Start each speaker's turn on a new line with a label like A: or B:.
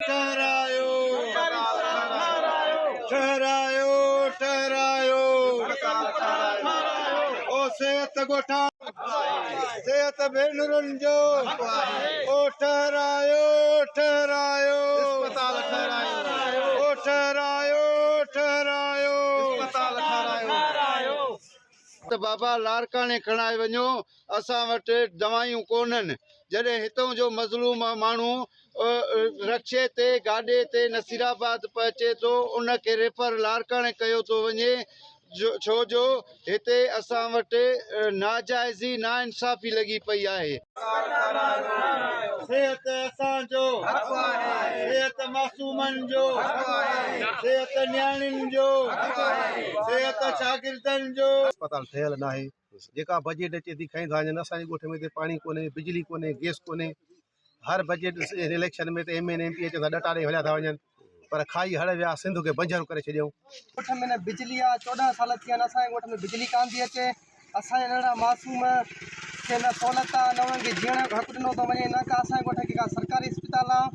A: ठहरायो ठहरायो ठहरायो ओ सेहत गोठा सेहत भेनरुनि जो ओ ठहरायो ठहरायो ओ ठहरायो ठहरायो त बाबा लाड़काणे खणाए वञो असां वटि दवायूं कोन्हनि जॾहिं हितां जो मज़लूम माण्हू रक्शे ते गाॾे ते नसीराबाद पहुचे थो उनखे रेफर लाड़काणे कयो थो वञे छो जो हिते असां वटि नाजाइज़ी नाइंसाफ़ी लॻी पई आहे। सिहत असांजो सिहत मासूमनि जो सिहत न्याणियुनि जो सिहत शागिर्दनि जो
B: अस्पताल ठहियल न आहे जेका बजट अचे थी खाईंदा आहिनि असांजे ॻोठ में हिते पाणी कोन्हे बिजली कोन्हे गैस कोन्हे हर बजट इलेक्शन में त एम पी अचनि था ॾटारे हलिया था वञनि पर खाई हड़ विया सिंध खे बंजर करे छॾियऊं।
C: ॻोठ में न बिजली आहे 14 साल थिया आहिनि असांजे ॻोठ में बिजली कान थी अचे असांजे नंढड़ा मासूम खे न सहूलियत आहे न उन्हनि खे जीअण जो हक़ु ॾिनो थो वञे न का असांजे ॻोठ खे का सरकारी अस्पताल आहे।